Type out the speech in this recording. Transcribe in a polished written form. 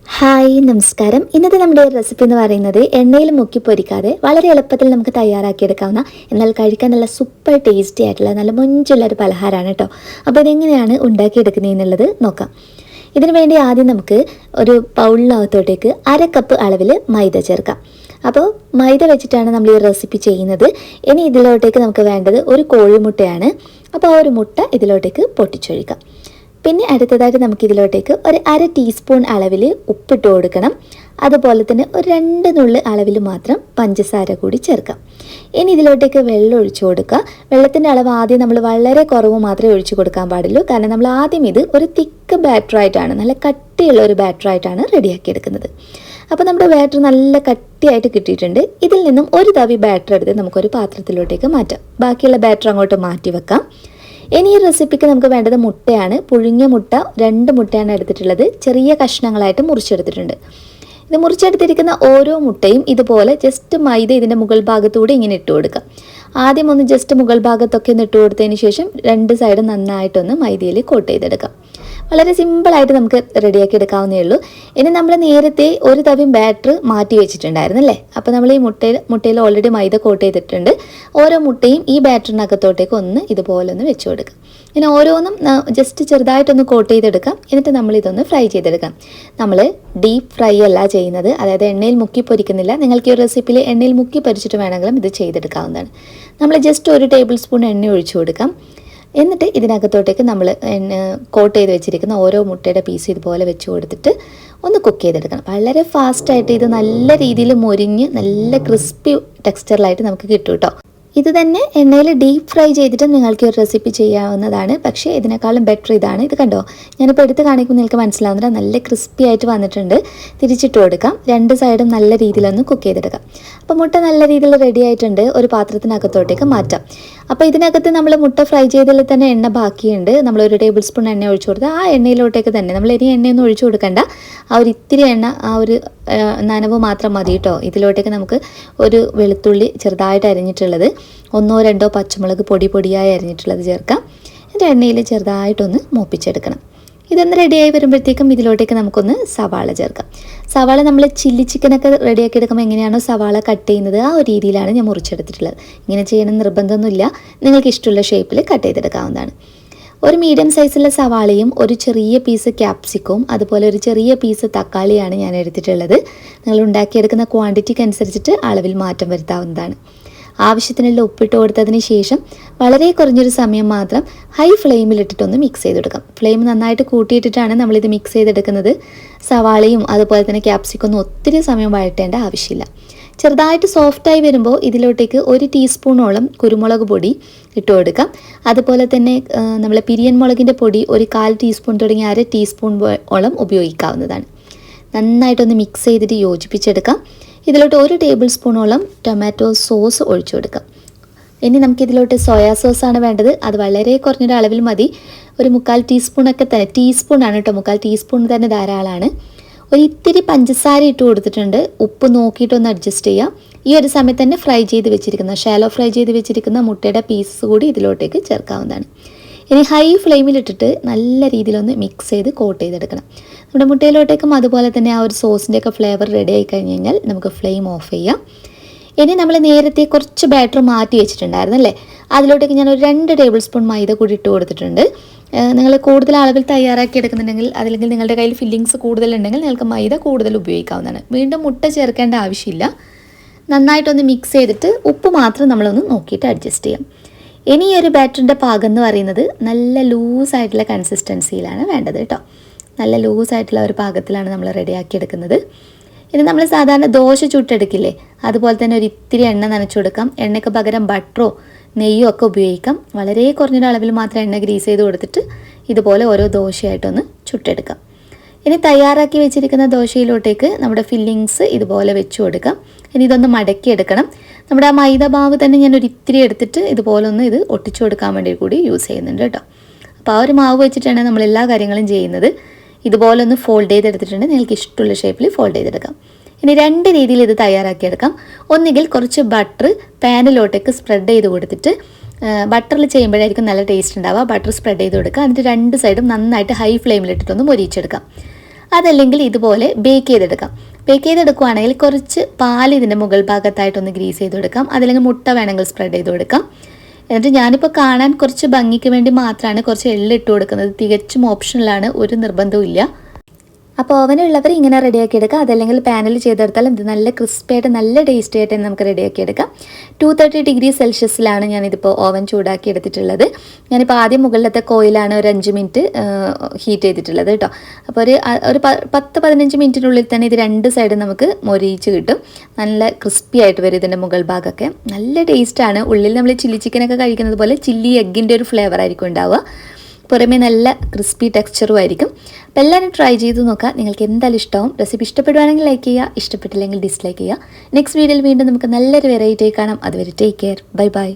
Hi നമസ്കാരം. ഇന്നത്തെ നമ്മുടെ റെസിപ്പി എന്ന് പറയുന്നത് എണ്ണയിൽ മുക്കി പൊരിക്കാതെ വളരെ എളുപ്പത്തിൽ നമുക്ക് തയ്യാറാക്കിയെടുക്കാവുന്ന എന്നാൽ കഴിക്കാൻ നല്ല സൂപ്പർ ടേസ്റ്റി ആയിട്ടുള്ള നല്ല മൊഞ്ചുള്ള ഒരു പലഹാരമാണ് കേട്ടോ. അപ്പോൾ ഇതെങ്ങനെയാണ് ഉണ്ടാക്കിയെടുക്കുന്നതെന്നുള്ളത് നോക്കാം. ഇതിനു വേണ്ടി ആദ്യം നമുക്ക് ഒരു ബൗളിനകത്തോട്ടേക്ക് 1/2 കപ്പ് അളവിൽ മൈദ ചേർക്കാം. അപ്പോൾ മൈദ വെച്ചിട്ടാണ് നമ്മൾ ഈ റെസിപ്പി ചെയ്യുന്നത്. ഇനി ഇതിലോട്ടേക്ക് നമുക്ക് വേണ്ടത് ഒരു കോഴിമുട്ടയാണ്. അപ്പോൾ ആ ഒരു മുട്ട ഇതിലോട്ടേക്ക് പൊട്ടിച്ചൊഴിക്കാം. പിന്നെ അടുത്തതായിട്ട് നമുക്ക് ഇതിലോട്ടേക്ക് ഒരു 1/2 ടീസ്പൂൺ അളവിൽ ഉപ്പിട്ട് കൊടുക്കണം. അതുപോലെ തന്നെ ഒരു 2 നുള്ളി അളവിൽ മാത്രം പഞ്ചസാര കൂടി ചേർക്കാം. ഇനി ഇതിലോട്ടേക്ക് വെള്ളം ഒഴിച്ചു കൊടുക്കുക. വെള്ളത്തിൻ്റെ അളവ് ആദ്യം നമ്മൾ വളരെ കുറവ് മാത്രമേ ഒഴിച്ചു കൊടുക്കാൻ പാടുള്ളൂ. കാരണം നമ്മൾ ആദ്യം ഇത് ഒരു തിക്ക് ബാറ്ററായിട്ടാണ്, നല്ല കട്ടിയുള്ള ഒരു ബാറ്ററായിട്ടാണ് റെഡിയാക്കി എടുക്കുന്നത്. അപ്പോൾ നമ്മുടെ ബാറ്റർ നല്ല കട്ടിയായിട്ട് കിട്ടിയിട്ടുണ്ട്. ഇതിൽ നിന്നും ഒരു തവി ബാറ്റർ എടുത്ത് നമുക്കൊരു പാത്രത്തിലോട്ടേക്ക് മാറ്റാം. ബാക്കിയുള്ള ബാറ്റർ അങ്ങോട്ട് മാറ്റി വെക്കാം. ഇനി ഈ റെസിപ്പിക്ക് നമുക്ക് വേണ്ടത് മുട്ടയാണ്. പുഴുങ്ങിയ മുട്ട 2 മുട്ടയാണ് എടുത്തിട്ടുള്ളത്. ചെറിയ കഷ്ണങ്ങളായിട്ട് മുറിച്ചെടുത്തിട്ടുണ്ട്. ഇത് മുറിച്ചെടുത്തിരിക്കുന്ന ഓരോ മുട്ടയും ഇതുപോലെ ജസ്റ്റ് മൈദ ഇതിൻ്റെ മുകൾ ഭാഗത്തൂടെ ഇങ്ങനെ ഇട്ട് കൊടുക്കുക. ആദ്യം ഒന്ന് ജസ്റ്റ് മുകൾ ഭാഗത്തൊക്കെ ഒന്ന് ഇട്ട് കൊടുത്തതിന് ശേഷം 2 സൈഡും നന്നായിട്ടൊന്ന് മൈദയിൽ കോട്ട് ചെയ്തെടുക്കാം. വളരെ സിമ്പിളായിട്ട് നമുക്ക് റെഡിയാക്കി എടുക്കാവുന്നേ ഉള്ളൂ. ഇനി നമ്മൾ നേരത്തെ ഒരു തവി ബാറ്റർ മാറ്റി വെച്ചിട്ടുണ്ടായിരുന്നു അല്ലേ. അപ്പോൾ നമ്മൾ ഈ മുട്ടയിൽ ഓൾറെഡി മൈദ കോട്ട് ചെയ്തിട്ടുണ്ട്. ഓരോ മുട്ടയും ഈ ബാറ്ററിനകത്തോട്ടേക്ക് ഒന്ന് ഇതുപോലെ ഒന്ന് വെച്ച് കൊടുക്കാം. ഇനി ഓരോന്നും ജസ്റ്റ് ചെറുതായിട്ടൊന്ന് കോട്ട് ചെയ്തെടുക്കാം. എന്നിട്ട് നമ്മൾ ഇതൊന്ന് ഫ്രൈ ചെയ്തെടുക്കാം. നമ്മൾ ഡീപ്പ് ഫ്രൈ അല്ല ചെയ്യുന്നത്, അതായത് എണ്ണയിൽ മുക്കി പൊരിക്കുന്നില്ല. നിങ്ങൾക്ക് ഈ റെസിപ്പിയിൽ എണ്ണയിൽ മുക്കി പൊരിച്ചിട്ട് വേണമെങ്കിലും ഇത് ചെയ്തെടുക്കാവുന്നതാണ്. നമ്മൾ ജസ്റ്റ് 1 ടേബിൾ സ്പൂൺ എണ്ണ ഒഴിച്ചു കൊടുക്കാം. എന്നിട്ട് ഇതിനകത്തോട്ടേക്ക് നമ്മൾ കോട്ട് ചെയ്ത് വെച്ചിരിക്കുന്ന ഓരോ മുട്ടയുടെ പീസ് ഇതുപോലെ വെച്ച് കൊടുത്തിട്ട് ഒന്ന് കുക്ക് ചെയ്തെടുക്കണം. വളരെ ഫാസ്റ്റായിട്ട് ഇത് നല്ല രീതിയിൽ മൊരിഞ്ഞ് നല്ല ക്രിസ്പി ടെക്സ്ചറിലായിട്ട് നമുക്ക് കിട്ടും കേട്ടോ. ഇത് തന്നെ എണ്ണയിൽ ഡീപ്പ് ഫ്രൈ ചെയ്തിട്ട് നിങ്ങൾക്ക് ഒരു റെസിപ്പി ചെയ്യാവുന്നതാണ്. പക്ഷേ ഇതിനേക്കാളും ബെറ്റർ ഇതാണ്. ഇത് കണ്ടോ, ഞാനിപ്പോൾ എടുത്ത് കാണിക്കുമ്പോൾ നിങ്ങൾക്ക് മനസ്സിലാവുന്നില്ല, നല്ല ക്രിസ്പി ആയിട്ട് വന്നിട്ടുണ്ട്. തിരിച്ചിട്ട് കൊടുക്കാം. 2 സൈഡും നല്ല രീതിയിലൊന്ന് കുക്ക് ചെയ്തെടുക്കാം. അപ്പോൾ മുട്ട നല്ല രീതിയിൽ റെഡി ആയിട്ടുണ്ട്. ഒരു പാത്രത്തിനകത്തോട്ടേക്ക് മാറ്റാം. അപ്പോൾ ഇതിനകത്ത് നമ്മൾ മുട്ട ഫ്രൈ ചെയ്തതിൽ തന്നെ എണ്ണ ബാക്കിയുണ്ട്. നമ്മൾ 1 ടേബിൾ സ്പൂൺ എണ്ണ ഒഴിച്ചു കൊടുത്താൽ ആ എണ്ണയിലോട്ടേക്ക് തന്നെ നമ്മൾ ഇനി എണ്ണയൊന്നും ഒഴിച്ചു കൊടുക്കണ്ട. ആ ഒരു ഇത്തിരി എണ്ണ, ആ ഒരു നനവ് മാത്രം മതി കേട്ടോ. ഇതിലോട്ടേക്ക് നമുക്ക് ഒരു വെളുത്തുള്ളി ചെറുതായിട്ട് അരിഞ്ഞിട്ടുള്ളത്, 1-2 പച്ചമുളക് പൊടിയായി അരിഞ്ഞിട്ടുള്ളത് ചേർക്കാം. എന്നിട്ട് എണ്ണയിൽ ചെറുതായിട്ടൊന്ന് മൂപ്പിച്ചെടുക്കണം. ഇതൊന്ന് റെഡിയായി വരുമ്പോഴത്തേക്കും ഇതിലോട്ടേക്ക് നമുക്കൊന്ന് സവാള ചേർക്കാം. സവാള നമ്മൾ ചില്ലി ചിക്കനൊക്കെ റെഡിയാക്കി എടുക്കുമ്പോൾ എങ്ങനെയാണോ സവാള കട്ട് ചെയ്യുന്നത് ആ ഒരു രീതിയിലാണ് ഞാൻ മുറിച്ചെടുത്തിട്ടുള്ളത്. ഇങ്ങനെ ചെയ്യണം നിർബന്ധമൊന്നുമില്ല, നിങ്ങൾക്ക് ഇഷ്ടമുള്ള ഷേപ്പിൽ കട്ട് ചെയ്തെടുക്കാവുന്നതാണ്. ഒരു മീഡിയം സൈസുള്ള സവാളയും ഒരു ചെറിയ പീസ് ക്യാപ്സിക്കവും അതുപോലെ ഒരു ചെറിയ പീസ് തക്കാളിയാണ് ഞാൻ എടുത്തിട്ടുള്ളത്. നിങ്ങൾ ഉണ്ടാക്കിയെടുക്കുന്ന ക്വാണ്ടിറ്റിക്ക് അനുസരിച്ചിട്ട് അളവിൽ മാറ്റം വരുത്താവുന്നതാണ്. ആവശ്യത്തിനുള്ള ഉപ്പിട്ട് കൊടുത്തതിന് ശേഷം വളരെ കുറഞ്ഞൊരു സമയം മാത്രം ഹൈ ഫ്ലെയിമിലിട്ടിട്ടൊന്ന് മിക്സ് ചെയ്തെടുക്കാം. ഫ്ലെയിം നന്നായിട്ട് കൂട്ടിയിട്ടിട്ടാണ് നമ്മളിത് മിക്സ് ചെയ്തെടുക്കുന്നത്. സവാളയും അതുപോലെ തന്നെ ക്യാപ്സിക്കൊന്നും ഒത്തിരി സമയം വഴറ്റേണ്ട ആവശ്യമില്ല. ചെറുതായിട്ട് സോഫ്റ്റായി വരുമ്പോൾ ഇതിലോട്ടേക്ക് 1 ടീസ്പൂണോളം കുരുമുളക് പൊടി ഇട്ട് കൊടുക്കാം. അതുപോലെ തന്നെ നമ്മൾ പിരിയൻ മുളകിൻ്റെ പൊടി ഒരു 1/4 ടീസ്പൂൺ തുടങ്ങി 1/2 ടീസ്പൂൺ ഓളം ഉപയോഗിക്കാവുന്നതാണ്. നന്നായിട്ടൊന്ന് മിക്സ് ചെയ്തിട്ട് യോജിപ്പിച്ചെടുക്കാം. ഇതിലോട്ട് 1 ടേബിൾ സ്പൂണോളം ടൊമാറ്റോ സോസ് ഒഴിച്ചു കൊടുക്കാം. ഇനി നമുക്കിതിലോട്ട് സോയാ സോസാണ് വേണ്ടത്. അത് വളരെ കുറഞ്ഞൊരു അളവിൽ മതി. ഒരു 1/4 ടീസ്പൂണൊക്കെ തന്നെ, ടീസ്പൂണാണ് കേട്ടോ, 1/4 ടീസ്പൂൺ തന്നെ ധാരാളമാണ്. ഒരു ഇത്തിരി പഞ്ചസാര ഇട്ട് കൊടുത്തിട്ടുണ്ട്. ഉപ്പ് നോക്കിയിട്ടൊന്ന് അഡ്ജസ്റ്റ് ചെയ്യാം. ഈ ഒരു സമയത്ത് തന്നെ ഷാലോ ഫ്രൈ ചെയ്ത് വെച്ചിരിക്കുന്ന മുട്ടയുടെ പീസ് കൂടി ഇതിലോട്ടേക്ക് ചേർക്കാവുന്നതാണ്. ഇനി ഹൈ ഫ്ലെയിമിലിട്ടിട്ട് നല്ല രീതിയിലൊന്ന് മിക്സ് ചെയ്ത് കോട്ട് ചെയ്തെടുക്കണം. നമ്മുടെ മുട്ടയിലോട്ടേക്കും അതുപോലെ തന്നെ ആ ഒരു സോസിൻ്റെയൊക്കെ ഫ്ലേവർ റെഡി ആയി കഴിഞ്ഞ് കഴിഞ്ഞാൽ നമുക്ക് ഫ്ലെയിം ഓഫ് ചെയ്യാം. ഇനി നമ്മൾ നേരത്തെ കുറച്ച് ബാറ്റർ മാറ്റി വെച്ചിട്ടുണ്ടായിരുന്നു അല്ലേ, അതിലോട്ടേക്ക് ഞാൻ ഒരു 2 ടേബിൾ സ്പൂൺ മൈദ കൂടി ഇട്ട് കൊടുത്തിട്ടുണ്ട്. നിങ്ങൾ കൂടുതൽ അളവിൽ തയ്യാറാക്കി എടുക്കുന്നുണ്ടെങ്കിൽ, അല്ലെങ്കിൽ നിങ്ങളുടെ കയ്യിൽ ഫില്ലിങ്സ് കൂടുതലുണ്ടെങ്കിൽ നിങ്ങൾക്ക് മൈദ കൂടുതൽ ഉപയോഗിക്കാവുന്നതാണ്. വീണ്ടും മുട്ട ചേർക്കേണ്ട ആവശ്യമില്ല. നന്നായിട്ടൊന്ന് മിക്സ് ചെയ്തിട്ട് ഉപ്പ് മാത്രം നമ്മളൊന്ന് നോക്കിയിട്ട് അഡ്ജസ്റ്റ് ചെയ്യാം. ഇനി ഈ ഒരു ബാറ്ററിൻ്റെ പാകം എന്ന് പറയുന്നത് നല്ല ലൂസായിട്ടുള്ള കൺസിസ്റ്റൻസിയിലാണ് വേണ്ടത് കേട്ടോ. നല്ല ലൂസായിട്ടുള്ള ഒരു പാകത്തിലാണ് നമ്മൾ റെഡിയാക്കി എടുക്കുന്നത്. ഇനി നമ്മൾ സാധാരണ ദോശ ചുട്ടെടുക്കില്ലേ, അതുപോലെ തന്നെ ഒരു ഇത്തിരി എണ്ണ നനച്ചു കൊടുക്കാം. എണ്ണയ്ക്ക് പകരം ബട്ടറോ നെയ്യോ ഒക്കെ ഉപയോഗിക്കാം. വളരെ കുറഞ്ഞൊരു അളവിൽ മാത്രം എണ്ണ ഗ്രീസ് ചെയ്ത് കൊടുത്തിട്ട് ഇതുപോലെ ഓരോ ദോശയായിട്ടൊന്ന് ചുട്ടെടുക്കാം. ഇനി തയ്യാറാക്കി വെച്ചിരിക്കുന്ന ദോശയിലോട്ടേക്ക് നമ്മുടെ ഫില്ലിങ്സ് ഇതുപോലെ വെച്ച് കൊടുക്കാം. ഇനി ഇതൊന്ന് മടക്കി എടുക്കണം. നമ്മുടെ ആ മൈദ മാവ് തന്നെ ഞാൻ ഒരു ഇത്തിരി എടുത്തിട്ട് ഇതുപോലെ ഒന്ന് ഇത് ഒട്ടിച്ചു കൊടുക്കാൻ വേണ്ടി കൂടി യൂസ് ചെയ്യുന്നുണ്ട് കേട്ടോ. അപ്പോൾ ആ ഒരു മാവ് വെച്ചിട്ടാണ് നമ്മൾ എല്ലാ കാര്യങ്ങളും ചെയ്യുന്നത്. ഇതുപോലെ ഒന്ന് ഫോൾഡ് ചെയ്തെടുത്തിട്ടുണ്ട്. നിങ്ങൾക്ക് ഇഷ്ടമുള്ള ഷേപ്പിൽ ഫോൾഡ് ചെയ്തെടുക്കാം. ഇനി 2 രീതിയിൽ ഇത് തയ്യാറാക്കിയെടുക്കാം. ഒന്നുകിൽ കുറച്ച് ബട്ടർ പാനിലോട്ടേക്ക് സ്പ്രെഡ് ചെയ്ത് കൊടുത്തിട്ട് ബട്ടറിൽ ചെയ്യുമ്പോഴായിരിക്കും നല്ല ടേസ്റ്റ് ഉണ്ടാവുക. ബട്ടർ സ്പ്രെഡ് ചെയ്ത് കൊടുക്കുക. എന്നിട്ട് 2 സൈഡും നന്നായിട്ട് ഹൈ ഫ്ലെയിമിലിട്ടിട്ടൊന്ന് മൊരിയിച്ചെടുക്കാം. അതല്ലെങ്കിൽ ഇതുപോലെ ബേക്ക് ചെയ്തെടുക്കാം. ബേക്ക് ചെയ്തെടുക്കുകയാണെങ്കിൽ കുറച്ച് പാൽ ഇതിൻ്റെ മുകൾ ഭാഗത്തായിട്ടൊന്ന് ഗ്രീസ് ചെയ്ത് കൊടുക്കാം. അതല്ലെങ്കിൽ മുട്ട വേണമെങ്കിൽ സ്പ്രെഡ് ചെയ്ത് കൊടുക്കാം. എന്നിട്ട് ഞാനിപ്പോൾ കാണാൻ കുറച്ച് ഭംഗിക്ക് വേണ്ടി മാത്രമാണ് കുറച്ച് എള്ളിട്ട് കൊടുക്കുന്നത്. തികച്ചും ഓപ്ഷണലാണ്, ഒരു നിർബന്ധവും ഇല്ല. അപ്പോൾ ഓവനുള്ളവർ ഇങ്ങനെ റെഡിയാക്കി എടുക്കുക. അതല്ലെങ്കിൽ പാനിൽ ചെയ്തെടുത്താൽ ഇത് നല്ല ക്രിസ്പിയായിട്ട് നല്ല ടേസ്റ്റി ആയിട്ട് നമുക്ക് റെഡിയാക്കി എടുക്കാം. 230 ഡിഗ്രി സെൽഷ്യസിലാണ് ഞാനിതിപ്പോൾ ഓവൻ ചൂടാക്കി എടുത്തിട്ടുള്ളത്. ഞാനിപ്പോൾ ആദ്യം മുകളിലത്തെ കോയിലാണ് ഒരു 5 മിനിറ്റ് ഹീറ്റ് ചെയ്തിട്ടുള്ളത് കേട്ടോ. അപ്പോൾ ഒരു 10-15 മിനിറ്റിനുള്ളിൽ തന്നെ ഇത് 2 സൈഡും നമുക്ക് മൊരിയിച്ച് കിട്ടും. നല്ല ക്രിസ്പി ആയിട്ട് വരും ഇതിൻ്റെ മുകൾ ഭാഗമൊക്കെ. നല്ല ടേസ്റ്റാണ്. ഉള്ളിൽ നമ്മൾ ചില്ലി ചിക്കനൊക്കെ കഴിക്കുന്നത് പോലെ ചില്ലി എഗ്ഗിൻ്റെ ഒരു ഫ്ലേവർ ആയിരിക്കും ഉണ്ടാവുക. പുറമേ നല്ല ക്രിസ്പി ടെക്സ്ചറും ആയിരിക്കും. അപ്പോൾ എല്ലാവരും ട്രൈ ചെയ്ത് നോക്കുക. നിങ്ങൾക്ക് എന്തായാലും ഇഷ്ടമാവും. റെസിപ്പി ഇഷ്ടപ്പെടുവാണെങ്കിൽ ലൈക്ക് ചെയ്യുക, ഇഷ്ടപ്പെട്ടില്ലെങ്കിൽ ഡിസ്ലൈക്ക് ചെയ്യുക. നെക്സ്റ്റ് വീഡിയോയിൽ വീണ്ടും നമുക്ക് നല്ലൊരു വെറൈറ്റി കാണാം. അതുവരെ ടേക്ക് കെയർ. Bye bye.